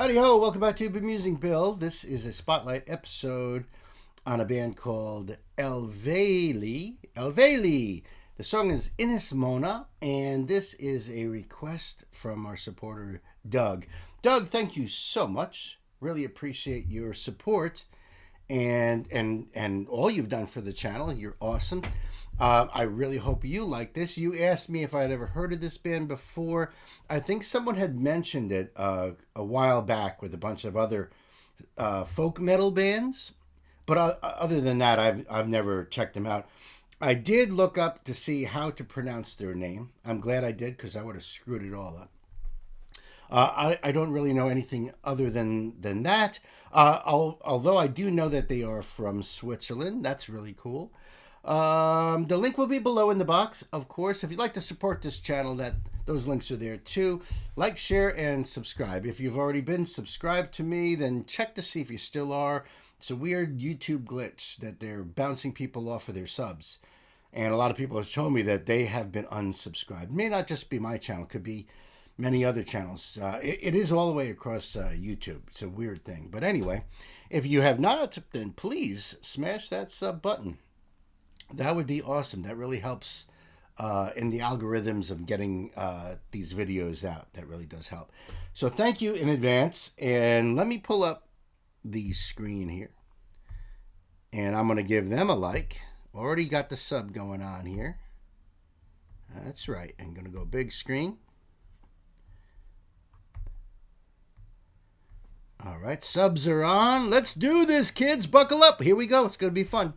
Howdy ho, welcome back to Bemusing Bill. This is a spotlight episode on a band called ELUVEITIE. ELUVEITIE. The song is Innis Mona, and this is a request from our supporter, Doug. Doug, thank you so much. Really appreciate your support and all you've done for the channel. You're awesome. I really hope you like this. You asked me if I had ever heard of this band before. I think someone had mentioned it a while back with a bunch of other folk metal bands. But other than that, I've never checked them out. I did look up to see how to pronounce their name. I'm glad I did because I would have screwed it all up. I don't really know anything other than that. Although I do know that they are from Switzerland. That's really cool. The link will be below in the box, of course. If you'd like to support this channel, those links are there too. Like, share, and subscribe. If you've already been subscribed to me, then check to see if you still are. It's a weird YouTube glitch that they're bouncing people off of their subs. And a lot of people have told me that they have been unsubscribed. It may not just be my channel. It could be many other channels. It is all the way across YouTube. It's a weird thing. But anyway, if you have not, then please smash that sub button. That would be awesome. That really helps in the algorithms of getting these videos out. That really does help. So thank you in advance. And let me pull up the screen here. And I'm going to give them a like. Already got the sub going on here. That's right. I'm going to go big screen. All right, subs are on. Let's do this, kids. Buckle up. Here we go. It's going to be fun.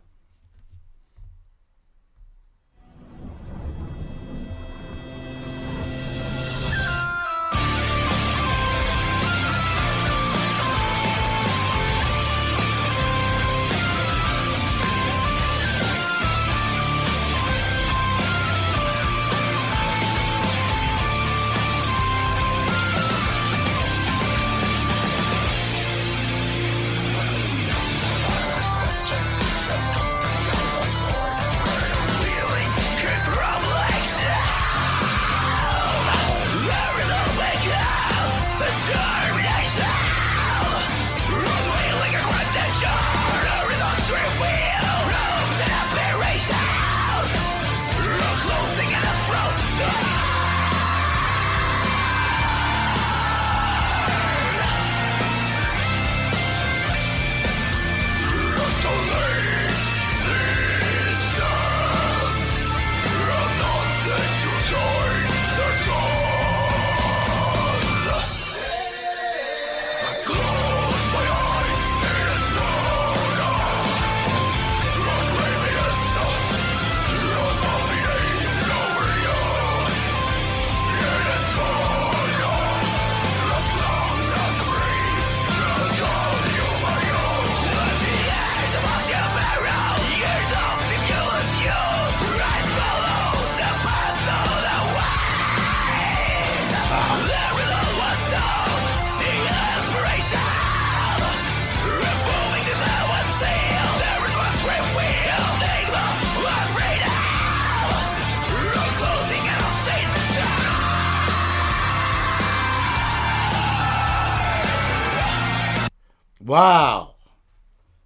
Wow.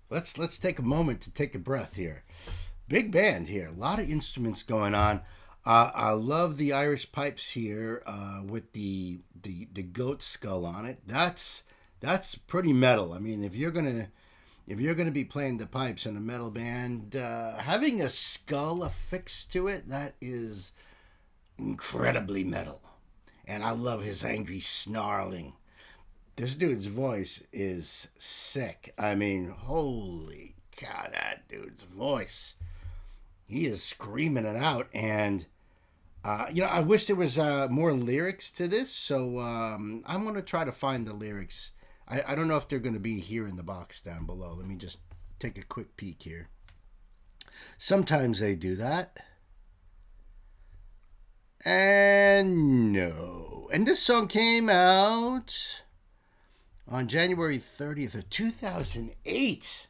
Let's take a moment to take a breath here. Big band here. A lot of instruments going on. I love the Irish pipes here with the goat skull on it. That's pretty metal. I mean, if you're gonna be playing the pipes in a metal band, having a skull affixed to it, that is incredibly metal. And I love his angry snarling. This dude's voice is sick. I mean, holy cow, that dude's voice. He is screaming it out. And, I wish there was more lyrics to this. So I'm going to try to find the lyrics. I don't know if they're going to be here in the box down below. Let me just take a quick peek here. Sometimes they do that. And no. And this song came out on January 30th of 2008.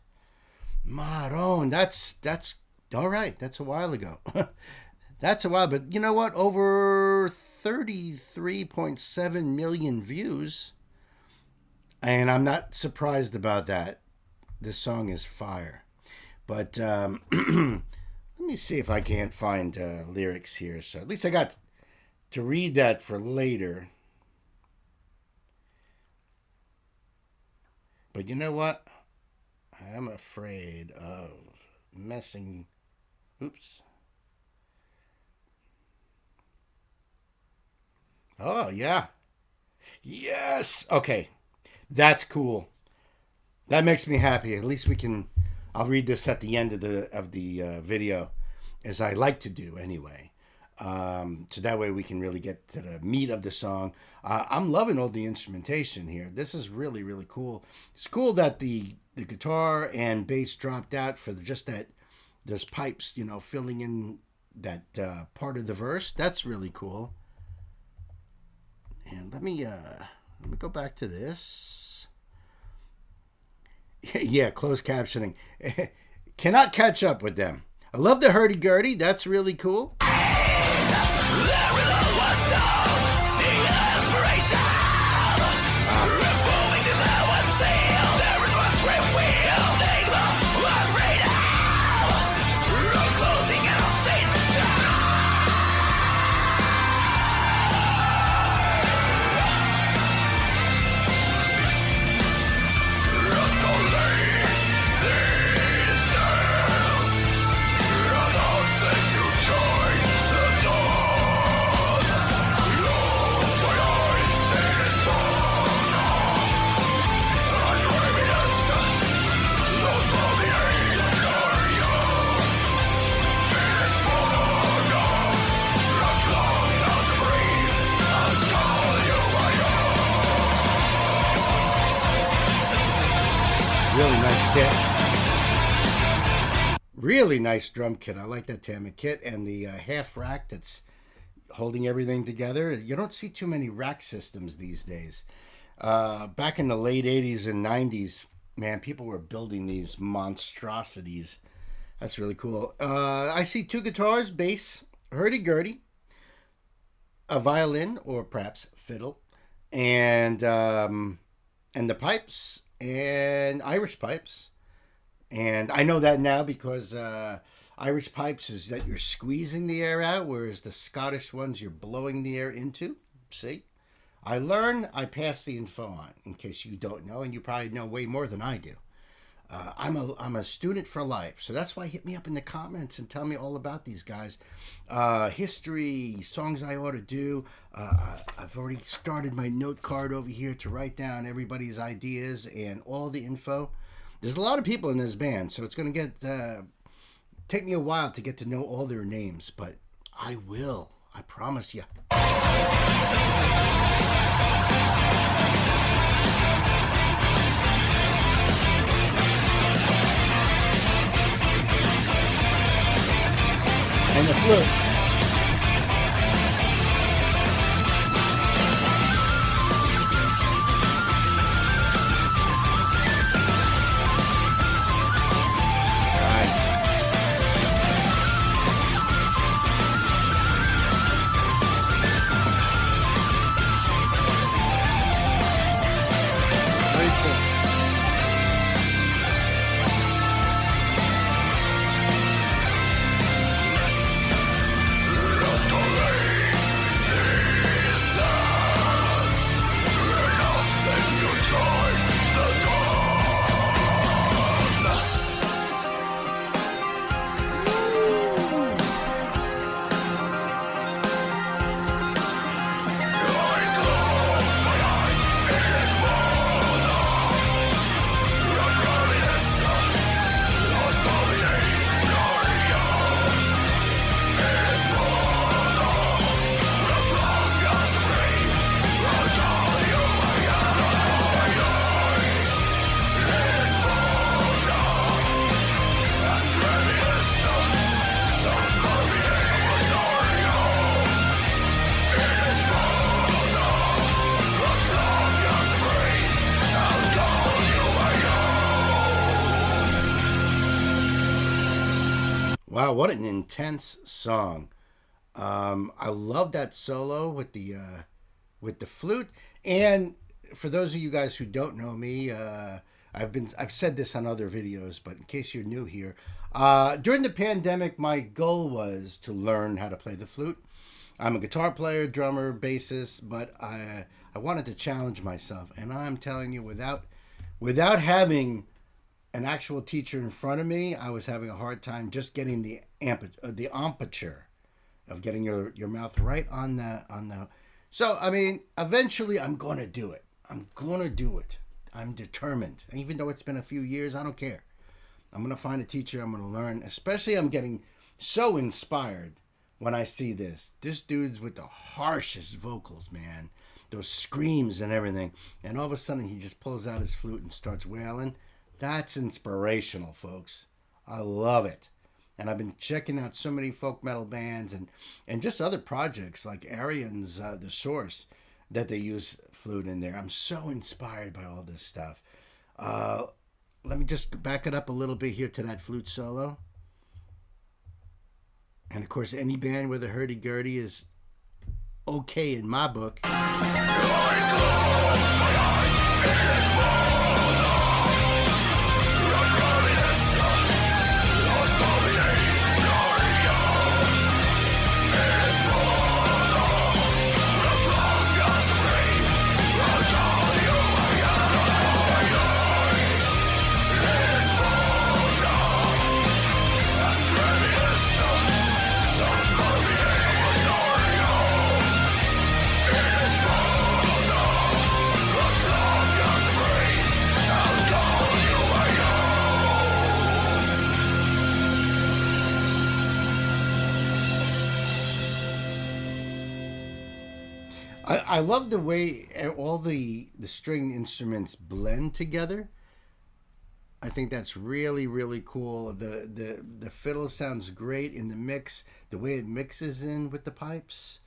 Maron, that's all right. That's a while ago. That's a while, but you know what? Over 33.7 million views. And I'm not surprised about that. This song is fire. But let me see if I can't find lyrics here. So at least I got to read that for later. But you know what? I'm afraid of messing. Oops. Oh, yeah. Yes. Okay. That's cool. That makes me happy. At least we can. I'll read this at the end of the video, as I like to do anyway. So that way we can really get to the meat of the song. I'm loving all the instrumentation here. This is really really cool. It's cool that the guitar and bass dropped out for just that. There's pipes, filling in that part of the verse. That's really cool. And let me go back to this. Yeah, closed captioning. Cannot catch up with them. I love the hurdy-gurdy. That's really cool. Really nice kit. Really nice drum kit. I like that Tama kit and the half rack that's holding everything together. You don't see too many rack systems these days. Back in the late 80s and 90s, man, people were building these monstrosities. That's really cool. I see two guitars, bass, hurdy-gurdy, a violin or perhaps fiddle, and the pipes and Irish pipes. And I know that now because Irish pipes is that you're squeezing the air out, whereas the Scottish ones you're blowing the air into. See? I learn, I pass the info on, in case you don't know, and you probably know way more than I do. I'm a student for life, so that's why hit me up in the comments and tell me all about these guys. History, songs I ought to do. I've already started my note card over here to write down everybody's ideas and all the info. There's a lot of people in this band, so it's going to take me a while to get to know all their names, but I will. I promise you. And the flute. Wow, what an intense song. I love that solo with the flute, and for those of you guys who don't know me, I've said this on other videos, but in case you're new here, during the pandemic, my goal was to learn how to play the flute. I'm a guitar player, drummer, bassist, but I wanted to challenge myself, and I'm telling you, without having an actual teacher in front of me, I was having a hard time just getting the aperture of getting your mouth right on the. So I mean, eventually, I'm going to do it. I'm determined. Even though it's been a few years, I don't care. I'm going to find a teacher. I'm going to learn. Especially, I'm getting so inspired when I see this. This dude's with the harshest vocals, man. Those screams and everything. And all of a sudden, he just pulls out his flute and starts wailing. That's inspirational, folks. I love it. And I've been checking out so many folk metal bands and just other projects like Arian's The Source that they use flute in there. I'm so inspired by all this stuff. Let me just back it up a little bit here to that flute solo. And of course, any band with a hurdy-gurdy is okay in my book. I love the way all the string instruments blend together. I think that's really, really cool. The fiddle sounds great in the mix. The way it mixes in with the pipes,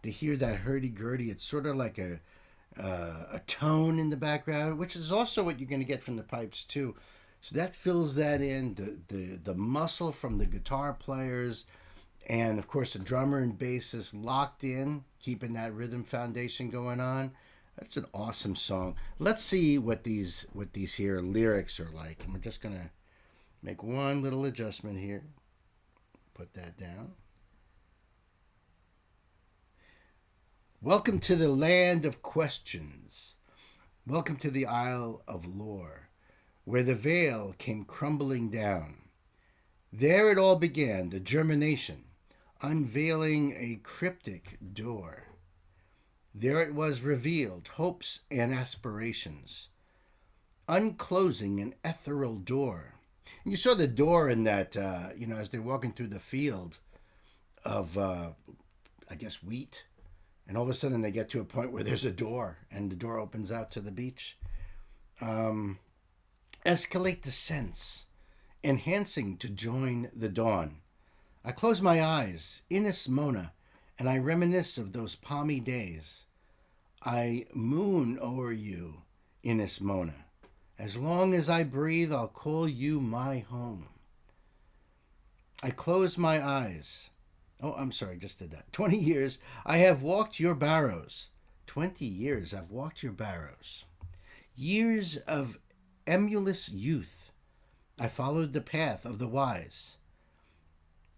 to hear that hurdy-gurdy, it's sort of like a tone in the background, which is also what you're going to get from the pipes too. So that fills that in. The muscle from the guitar players, and of course the drummer and bassist locked in, keeping that rhythm foundation going on. That's an awesome song. Let's see what these here lyrics are like. And we're just gonna make one little adjustment here. Put that down. Welcome to the land of questions. Welcome to the Isle of Lore, where the veil came crumbling down. There it all began, the germination, unveiling a cryptic door. There it was revealed, hopes and aspirations, unclosing an ethereal door. And you saw the door in that, as they're walking through the field of, I guess, wheat. And all of a sudden they get to a point where there's a door, and the door opens out to the beach. Escalate the sense, enhancing to join the dawn. I close my eyes, Innis Mona, and I reminisce of those palmy days. I moon o'er you, Innis Mona. As long as I breathe, I'll call you my home. I close my eyes. Oh, I'm sorry, just did that. 20 years, I have walked your barrows. 20 years, I've walked your barrows. Years of emulous youth, I followed the path of the wise.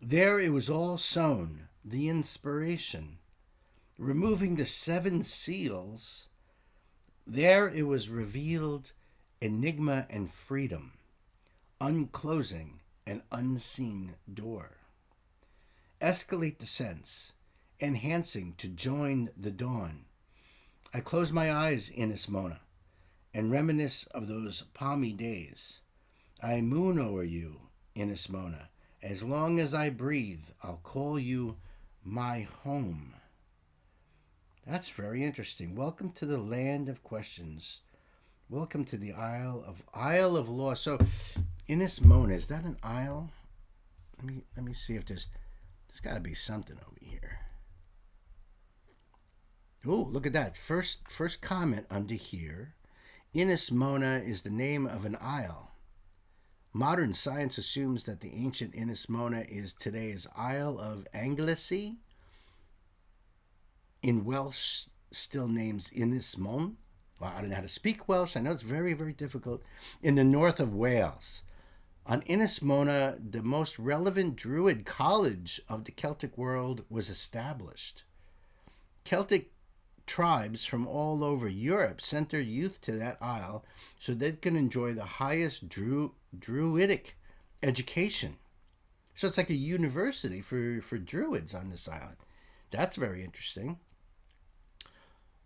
There it was all sown, the inspiration. Removing the 7 seals, there it was revealed, enigma and freedom, unclosing an unseen door. Escalate the sense, enhancing to join the dawn. I close my eyes, Innis Mona, and reminisce of those palmy days. I moon o'er you, Innis Mona. As long as I breathe, I'll call you my home. That's very interesting. Welcome to the land of questions. Welcome to the Isle of Law. So, Innis Mona, is that an isle? Let me see if there's got to be something over here. Oh, look at that. First comment under here. Innis Mona is the name of an isle. Modern science assumes that the ancient Innis Mona is today's Isle of Anglesey. In Welsh, still names Ynys Môn. well, I don't know how to speak Welsh. I know it's very, very difficult. In the north of Wales. On Ynys Mona, the most relevant Druid college of the Celtic world was established. Celtic tribes from all over Europe sent their youth to that isle so they can enjoy the highest Druidic education. So it's like a university for Druids on this island. That's very interesting.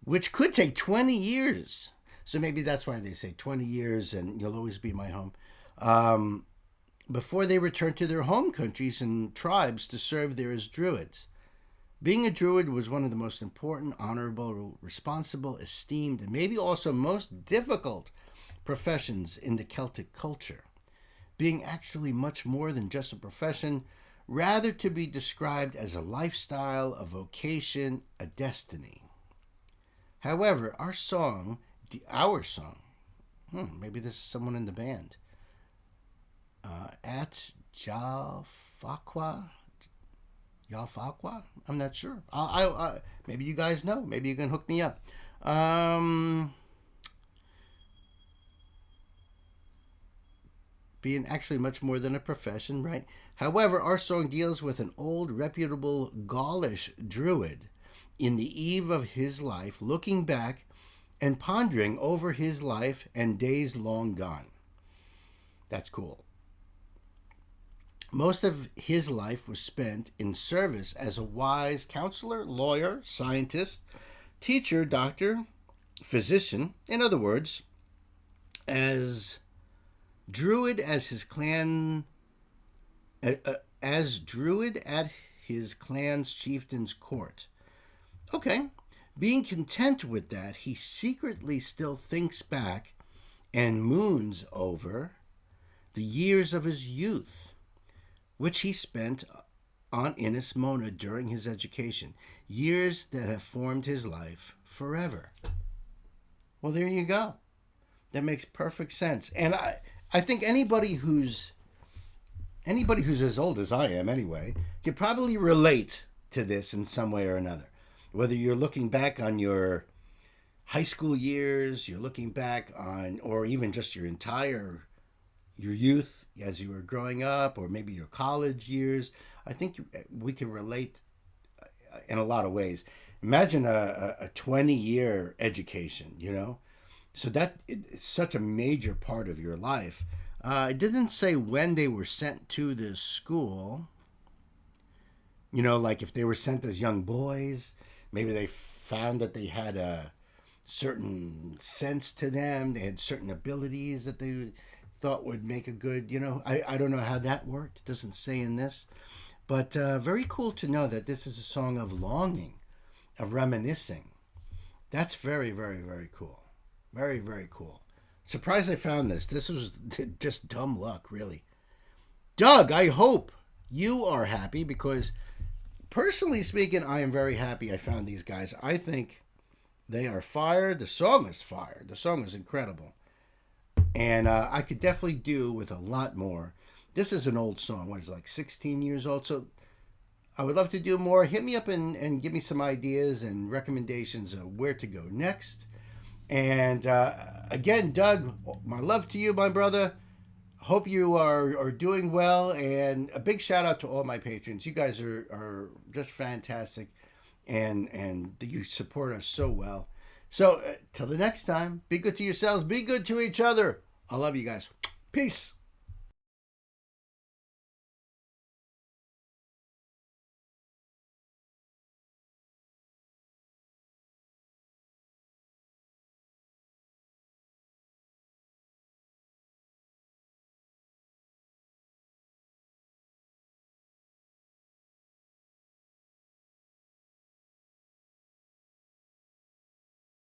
Which could take 20 years. So maybe that's why they say 20 years and you'll always be my home. Before they returned to their home countries and tribes to serve there as Druids. Being a Druid was one of the most important, honorable, responsible, esteemed, and maybe also most difficult professions in the Celtic culture. Being actually much more than just a profession, rather to be described as a lifestyle, a vocation, a destiny. However, our song, maybe this is someone in the band, at Jalfaqua, I'm not sure. I maybe you guys know. Maybe you can hook me up. Being actually much more than a profession, right? However, our song deals with an old, reputable Gaulish druid in the eve of his life, looking back and pondering over his life and days long gone. That's cool. Most of his life was spent in service as a wise counselor, lawyer, scientist, teacher, doctor, physician. In other words, as druid as his clan, as druid at his clan's chieftain's court. Okay, being content with that, he secretly still thinks back and moons over the years of his youth, which he spent on Ynys Mona during his education, years that have formed his life forever. Well, there you go. That makes perfect sense. And I think anybody who's as old as I am anyway, can probably relate to this in some way or another. Whether you're looking back on your high school years, you're looking back on, or even just your youth as you were growing up, or maybe your college years. I think we can relate in a lot of ways. Imagine a 20-year education, So that it's such a major part of your life. It didn't say when they were sent to the school. Like if they were sent as young boys, maybe they found that they had a certain sense to them. They had certain abilities that they thought would make a good, I don't know how that worked. It doesn't say in this. But very cool to know that this is a song of longing, of reminiscing. That's very, very, very cool. Very, very cool. Surprised I found this. This was just dumb luck, really. Doug, I hope you are happy because, personally speaking, I am very happy I found these guys. I think they are fire. The song is fire. The song is incredible. And I could definitely do with a lot more. This is an old song. What is it, like 16 years old? So I would love to do more. Hit me up and give me some ideas and recommendations of where to go next. And again, Doug, my love to you, my brother. Hope you are doing well. And a big shout out to all my patrons. You guys are just fantastic. And you support us so well. So till the next time, be good to yourselves. Be good to each other. I love you guys. Peace.